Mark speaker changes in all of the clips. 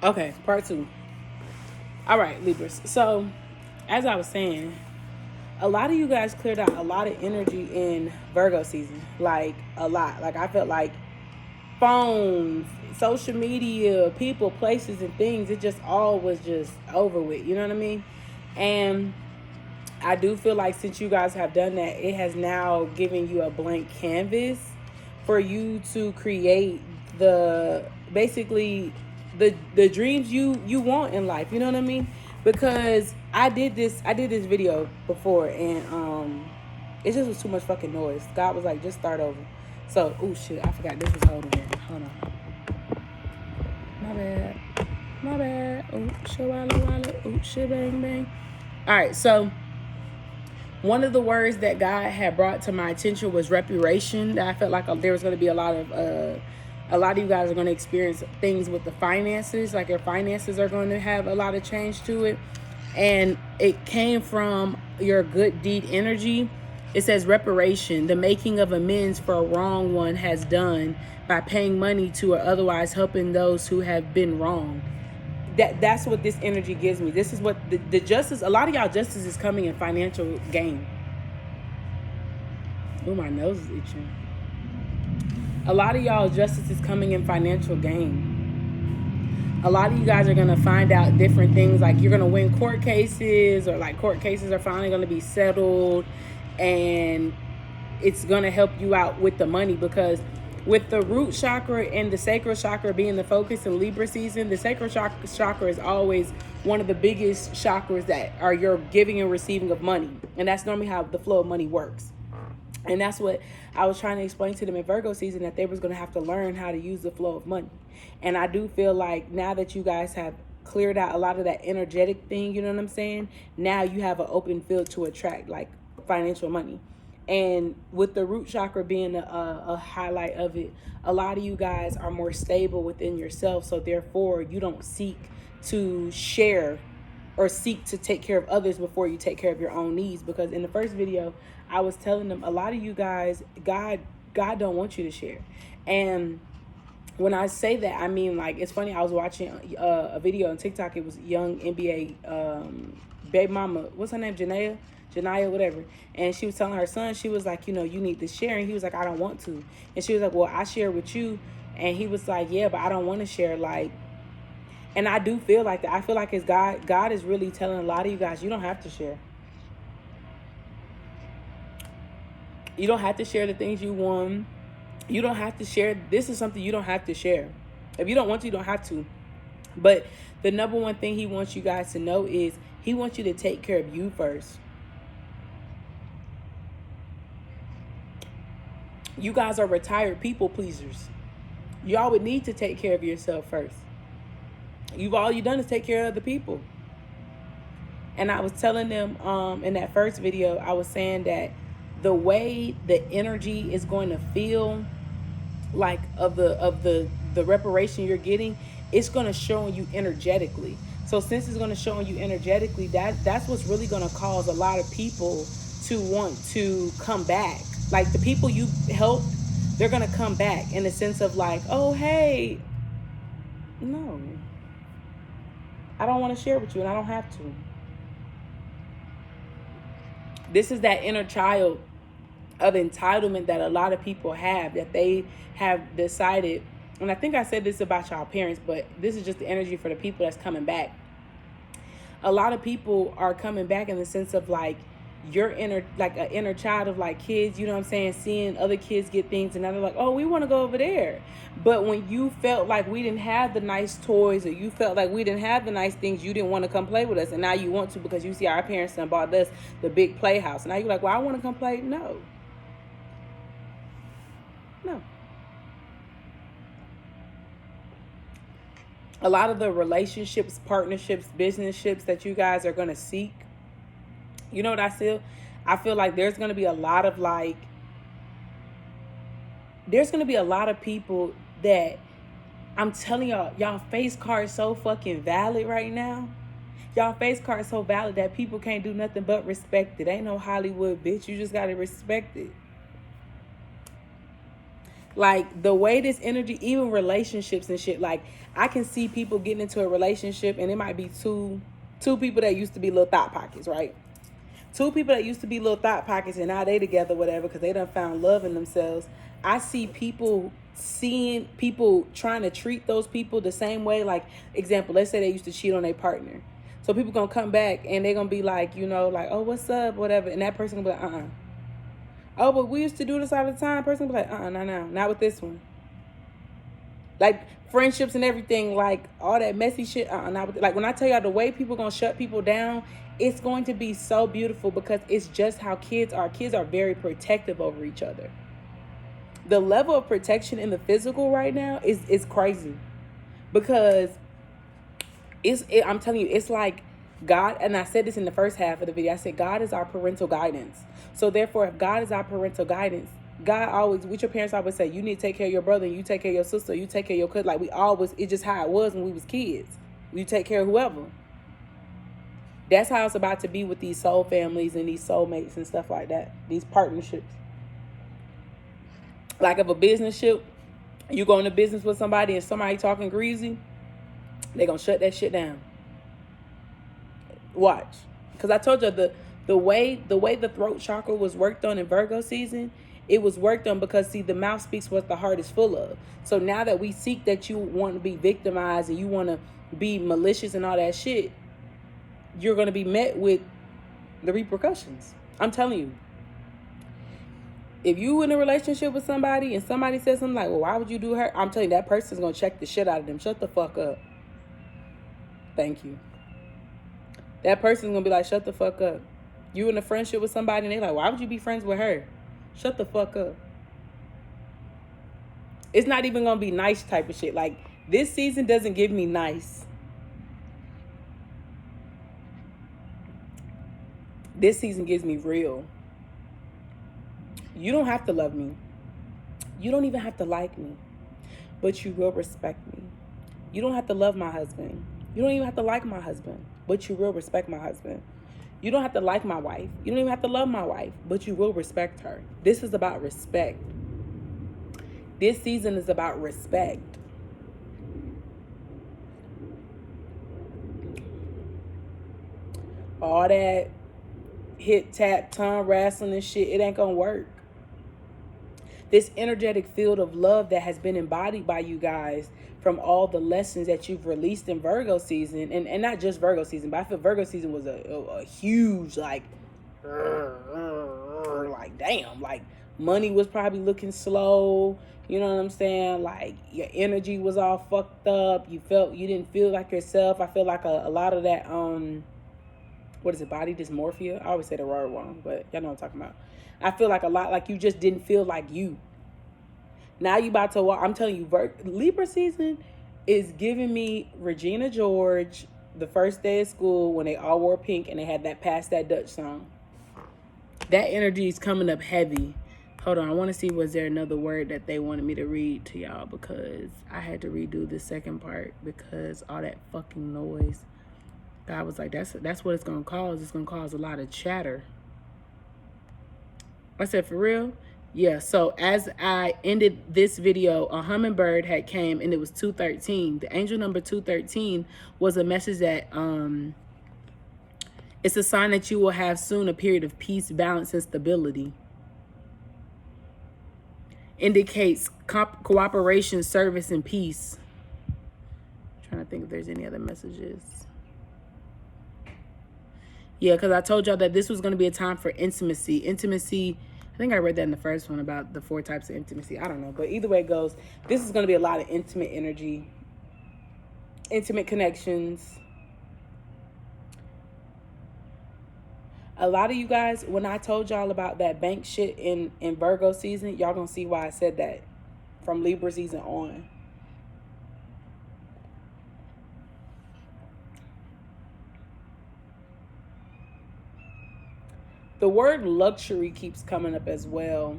Speaker 1: Okay, part 2. All right, Libras. So, as I was saying, a lot of you guys cleared out a lot of energy in Virgo season. Like, a lot. Like, I felt like phones, social media, people, places, and things, it just all was just over with. You know what I mean? And I do feel like since you guys have done that, it has now given you a blank canvas for you to create the basically the dreams you want in life. You know what I mean? Because I did this video before, and it just was too much fucking noise. God was like, just start over. So, oh shit, I forgot this was holding it. Hold on. My bad. My bad. Oh shit, walla. Oh shit, bang bang. All right, so one of the words that God had brought to my attention was reparation. That I felt like there was going to be a lot of you guys are going to experience things with the finances. Like your finances are going to have a lot of change to it. And it came from your good deed energy. It says reparation, the making of amends for a wrong one has done by paying money to or otherwise helping those who have been wronged. That's what this energy gives me. This is what the justice, a lot of y'all justice is coming in financial gain. Oh, my nose is itching. A lot of y'all justice is coming in financial gain. A lot of you guys are going to find out different things, like you're going to win court cases, or like court cases are finally going to be settled, and it's going to help you out with the money. Because with the root chakra and the sacral chakra being the focus in Libra season, the sacral chakra is always one of the biggest chakras that are your giving and receiving of money. And that's normally how the flow of money works. And that's what I was trying to explain to them in Virgo season, that they was going to have to learn how to use the flow of money. And I do feel like now that you guys have cleared out a lot of that energetic thing, you know what I'm saying? Now you have an open field to attract like financial money. And with the root chakra being a highlight of it, a lot of you guys are more stable within yourself. So therefore, you don't seek to share or seek to take care of others before you take care of your own needs. Because in the first video, I was telling them, a lot of you guys, God don't want you to share. And when I say that, I mean, like, it's funny. I was watching a video on TikTok. It was young NBA baby mama. What's her name? Janaya, whatever. And she was telling her son, she was like, you know, you need to share. And he was like, I don't want to. And she was like, well, I share with you. And he was like, yeah, but I don't want to share. Like, and I do feel like that. I feel like it's God is really telling a lot of you guys, you don't have to share. You don't have to share the things you want. You don't have to share. This is something you don't have to share. If you don't want to, you don't have to. But the number one thing he wants you guys to know is he wants you to take care of you first. You guys are retired people pleasers. Y'all would need to take care of yourself first. All you done is take care of other people. And I was telling them in that first video, I was saying that the way the energy is going to feel like of the reparation you're getting, it's going to show you energetically. So since it's going to show you energetically, that's what's really going to cause a lot of people to want to come back. Like the people you helped, they're going to come back in the sense of like, oh, hey, no, I don't want to share with you and I don't have to. This is that inner child of entitlement that a lot of people have, that they have decided, and I think I said this about y'all parents, but this is just the energy for the people that's coming back. A lot of people are coming back in the sense of like your inner, like an inner child of like kids, you know what I'm saying, seeing other kids get things and now they're like, oh, we want to go over there. But when you felt like we didn't have the nice toys, or you felt like we didn't have the nice things, you didn't want to come play with us, and now you want to because you see our parents done bought us the big playhouse. And now you're like, well, I want to come play. No. A lot of the relationships, partnerships, business-ships that you guys are going to seek, you know what I feel? I feel like there's going to be a lot of like, there's going to be a lot of people that, I'm telling y'all face card is so fucking valid right now. Y'all face card is so valid that people can't do nothing but respect it. Ain't no Hollywood, bitch. You just got to respect it. Like, the way this energy, even relationships and shit, like, I can see people getting into a relationship, and it might be two people that used to be little thought pockets, right? Two people that used to be little thought pockets, and now they together, whatever, because they done found love in themselves. I see people seeing people trying to treat those people the same way. Like, example, let's say they used to cheat on their partner. So people gonna come back, and they're gonna be like, you know, like, oh, what's up, whatever. And that person gonna be like, oh, but we used to do this all the time. Person be like, no, not with this one. Like, friendships and everything, like, all that messy shit, not with, like, when I tell y'all the way people gonna shut people down, it's going to be so beautiful, because it's just how kids are. Kids are very protective over each other. The level of protection in the physical right now is crazy, because I'm telling you, it's like God, and I said this in the first half of the video, I said God is our parental guidance. So therefore, if God is our parental guidance, God always, what your parents always say, you need to take care of your brother, and you take care of your sister, you take care of your cousin. Like, we always, it's just how it was when we was kids. You take care of whoever. That's how it's about to be with these soul families and these soulmates and stuff like that. These partnerships. Like, if a business ship, you go into business with somebody and somebody talking greasy, they're going to shut that shit down. Watch. Because I told you the way the throat chakra was worked on in Virgo season, it was worked on because, see, the mouth speaks what the heart is full of. So now that we seek that you want to be victimized and you want to be malicious and all that shit, you're going to be met with the repercussions. I'm telling you. If you in a relationship with somebody and somebody says something like, well, why would you do her? I'm telling you, that person's going to check the shit out of them. Shut the fuck up. Thank you. That person's going to be like, shut the fuck up. You in a friendship with somebody and they're like, why would you be friends with her? Shut the fuck up. It's not even going to be nice type of shit. Like, this season doesn't give me nice. This season gives me real. You don't have to love me. You don't even have to like me. But you will respect me. You don't have to love my husband. You don't even have to like my husband. But you will respect my husband. You don't have to like my wife. You don't even have to love my wife. But you will respect her. This is about respect. This season is about respect. All that hit, tap, tongue wrestling and shit, it ain't gonna work. This energetic field of love that has been embodied by you guys from all the lessons that you've released in Virgo season, and not just Virgo season, but I feel Virgo season was a huge, like damn, like money was probably looking slow, you know what I'm saying? Like, your energy was all fucked up. You didn't feel like yourself. I feel like a lot of that, what is it, body dysmorphia? I always say the word wrong, but y'all know what I'm talking about. I feel like a lot, like you just didn't feel like you. Now you about to walk. I'm telling you, Libra season is giving me Regina George, the first day of school when they all wore pink and they had that Pass That Dutch song. That energy is coming up heavy. Hold on, I want to see, was there another word that they wanted me to read to y'all, because I had to redo the second part because all that fucking noise. God was like, that's what it's going to cause. It's going to cause a lot of chatter. I said, for real? Yeah, so as I ended this video, a hummingbird had came and it was 213. The angel number 213 was a message that it's a sign that you will have soon a period of peace, balance, and stability. Indicates cooperation, service, and peace. I'm trying to think if there's any other messages. Yeah, because I told y'all that this was going to be a time for intimacy. Intimacy, I think I read that in the first one about the 4 types of intimacy. I don't know. But either way it goes, this is going to be a lot of intimate energy, intimate connections. A lot of you guys, when I told y'all about that bank shit in Virgo season, y'all going to see why I said that from Libra season on. The word luxury keeps coming up as well.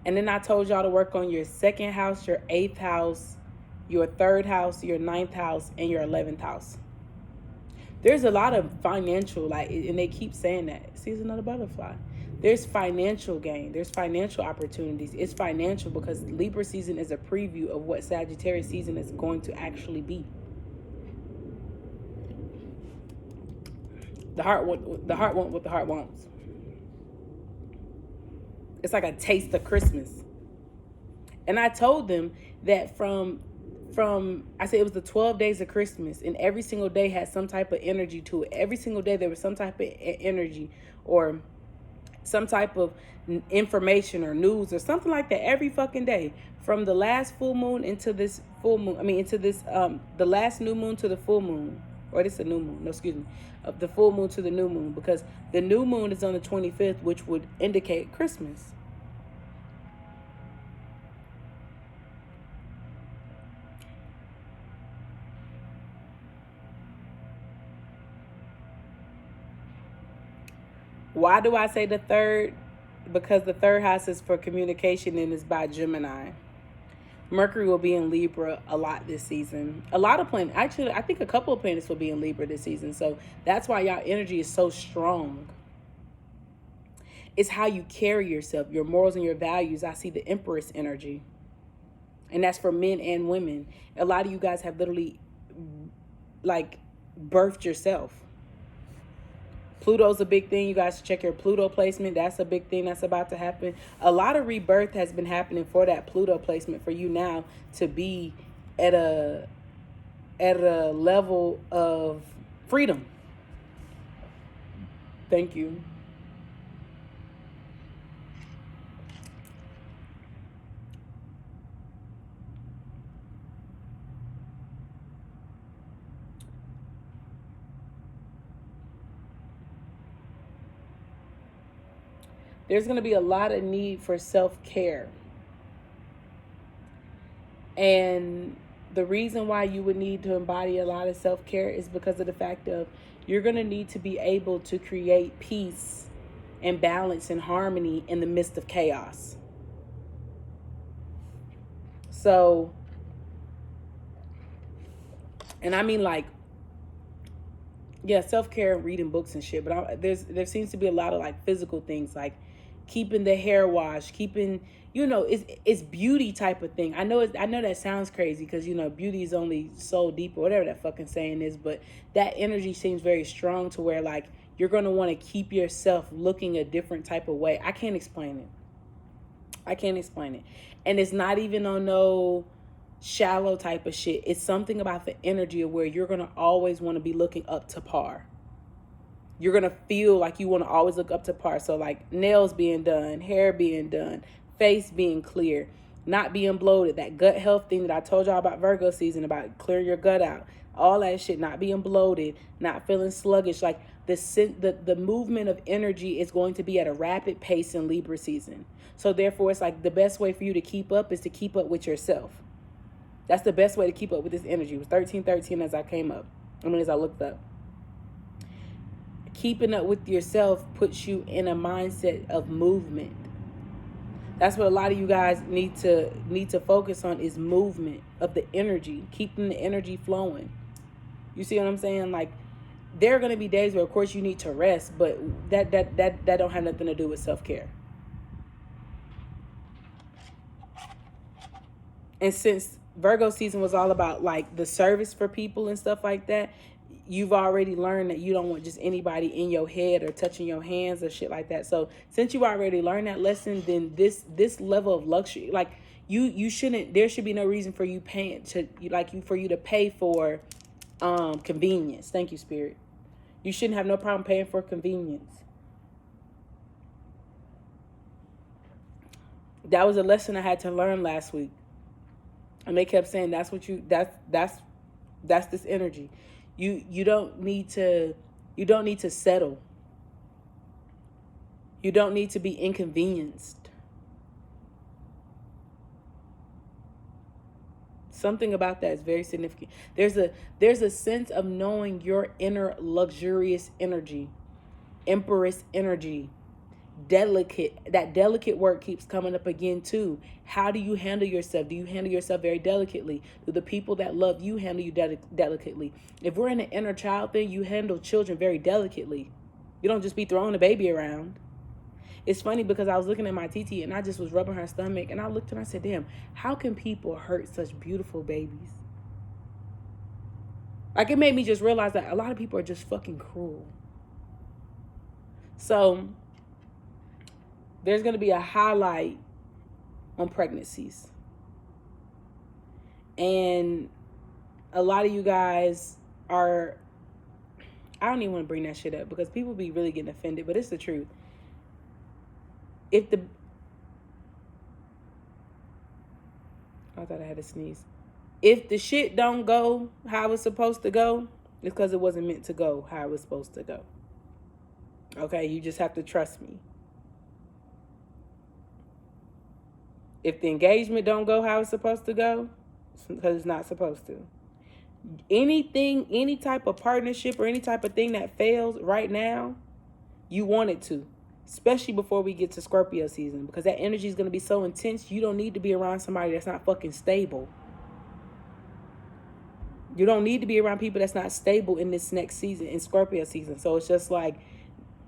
Speaker 1: And then I told y'all to work on your 2nd house, your 8th house, your 3rd house, your 9th house, and your 11th house. There's a lot of financial, like, and they keep saying that. See, it's another butterfly. There's financial gain. There's financial opportunities. It's financial because Libra season is a preview of what Sagittarius season is going to actually be. The heart wants what the heart wants. It's like a taste of Christmas. And I told them that from I said it was the 12 days of Christmas, and every single day had some type of energy to it. Every single day there was some type of energy or some type of information or news or something like that every fucking day, from the last full moon into this full moon. I mean, into this the last new moon to the full moon, or this is a new moon. No, excuse me, of the full moon to the new moon, because the new moon is on the 25th, which would indicate Christmas. Why do I say the third? Because the third house is for communication and is by Gemini. Mercury will be in Libra a lot this season. A lot of planets, actually, I think a couple of planets will be in Libra this season. So that's why y'all energy is so strong. It's how you carry yourself, your morals and your values. I see the Empress energy. And that's for men and women. A lot of you guys have literally, like, birthed yourself. Pluto's a big thing. You guys should check your Pluto placement. That's a big thing that's about to happen. A lot of rebirth has been happening for that Pluto placement for you now to be at a level of freedom. Thank you. There's going to be a lot of need for self-care. And the reason why you would need to embody a lot of self-care is because of the fact of you're going to need to be able to create peace and balance and harmony in the midst of chaos. So, and I mean, like, yeah, self-care and reading books and shit, but there seems to be a lot of like physical things, like keeping the hair washed, keeping, you know, it's beauty type of thing. I know that sounds crazy because, you know, beauty is only so deep or whatever that fucking saying is, but that energy seems very strong to where like you're going to want to keep yourself looking a different type of way. I can't explain it. And it's not even on no shallow type of shit. It's something about the energy of where you're going to always want to be looking up to par. You're going to feel like you want to always look up to par. So like nails being done, hair being done, face being clear, not being bloated. That gut health thing that I told y'all about Virgo season, about clearing your gut out. All that shit, not being bloated, not feeling sluggish. Like the movement of energy is going to be at a rapid pace in Libra season. So therefore, it's like the best way for you to keep up is to keep up with yourself. That's the best way to keep up with this energy. It was 1313 as I looked up. Keeping up with yourself puts you in a mindset of movement. That's what a lot of you guys need to focus on, is movement of the energy, keeping the energy flowing. You see what I'm saying? Like, there are going to be days where, of course, you need to rest, but that don't have nothing to do with self-care. And since Virgo season was all about like the service for people and stuff like that, you've already learned that you don't want just anybody in your head or touching your hands or shit like that. So since you already learned that lesson, then this level of luxury, like you shouldn't, there should be no reason for you for you to pay for convenience. Thank you, Spirit. You shouldn't have no problem paying for convenience. That was a lesson I had to learn last week. And they kept saying that's this energy. You don't need to settle. You don't need to be inconvenienced. Something about that is very significant. There's a sense of knowing your inner luxurious energy, Empress energy. That delicate word keeps coming up again too. How do you handle yourself? Do you handle yourself very delicately? Do the people that love you handle you delicately? If we're in an inner child thing, you handle children very delicately. You don't just be throwing a baby around. It's funny because I was looking at my TT and I just was rubbing her stomach, and I looked and I said, damn, how can people hurt such beautiful babies? Like, it made me just realize that a lot of people are just fucking cruel. So there's going to be a highlight on pregnancies. And a lot of you guys are, I don't even want to bring that shit up because people be really getting offended, but it's the truth. I thought I had to sneeze. If the shit don't go how it's supposed to go, it's because it wasn't meant to go how it was supposed to go. Okay, you just have to trust me. If the engagement don't go how it's supposed to go, it's because it's not supposed to. Anything, any type of partnership or any type of thing that fails right now, you want it to. Especially before we get to Scorpio season, because that energy is going to be so intense, you don't need to be around somebody that's not fucking stable. You don't need to be around people that's not stable in this next season, in Scorpio season. So it's just like,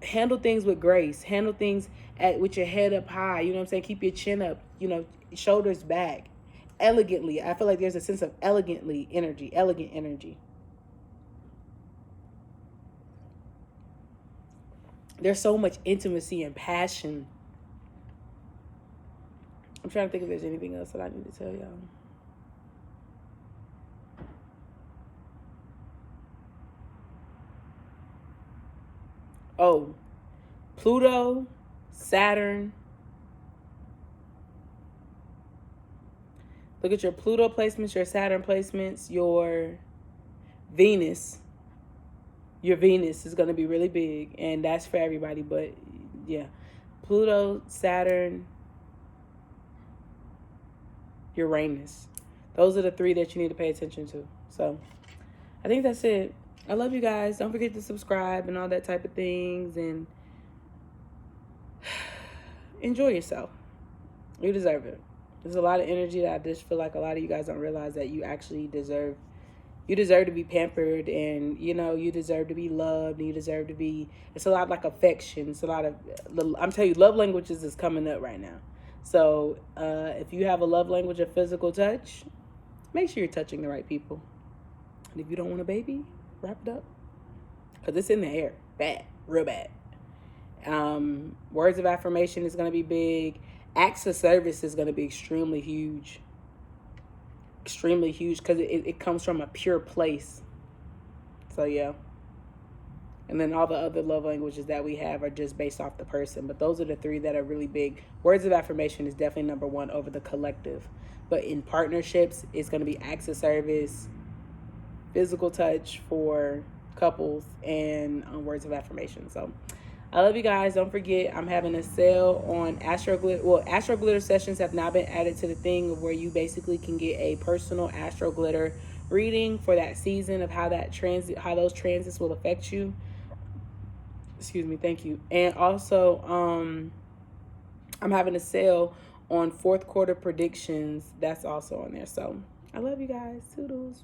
Speaker 1: handle things with grace. Handle things with your head up high. You know what I'm saying? Keep your chin up, shoulders back. Elegantly. I feel like there's a sense of elegant energy. There's so much intimacy and passion. I'm trying to think if there's anything else that I need to tell y'all. Oh, Pluto, Saturn. Look at your Pluto placements, your Saturn placements, your Venus. Your Venus is going to be really big, and that's for everybody, but yeah. Pluto, Saturn, Uranus. Those are the 3 that you need to pay attention to. So I think that's it. I love you guys. Don't forget to subscribe and all that type of things, and enjoy yourself. You deserve it. There's a lot of energy that I just feel like a lot of you guys don't realize that you actually deserve. You deserve to be pampered, and you deserve to be loved, and you deserve to be, it's a lot like affection. It's a lot of, I'm telling you, love languages is coming up right now. So if you have a love language of physical touch, make sure you're touching the right people. And if you don't want a baby, wrap it up, because it's in the air. Bad. Real bad. Words of affirmation is going to be big. Acts of service is going to be extremely huge. Extremely huge, because it comes from a pure place. So yeah. And then all the other love languages that we have are just based off the person. But those are the 3 that are really big. Words of affirmation is definitely number 1 over the collective. But in partnerships, it's going to be acts of service, physical touch for couples, and words of affirmation. So I love you guys. Don't forget, I'm having a sale on Astro Glitter. Well, Astro Glitter sessions have now been added to the thing where you basically can get a personal Astro Glitter reading for that season of how those transits will affect you. Excuse me. Thank you. And also, I'm having a sale on 4th quarter predictions. That's also on there. So I love you guys. Toodles.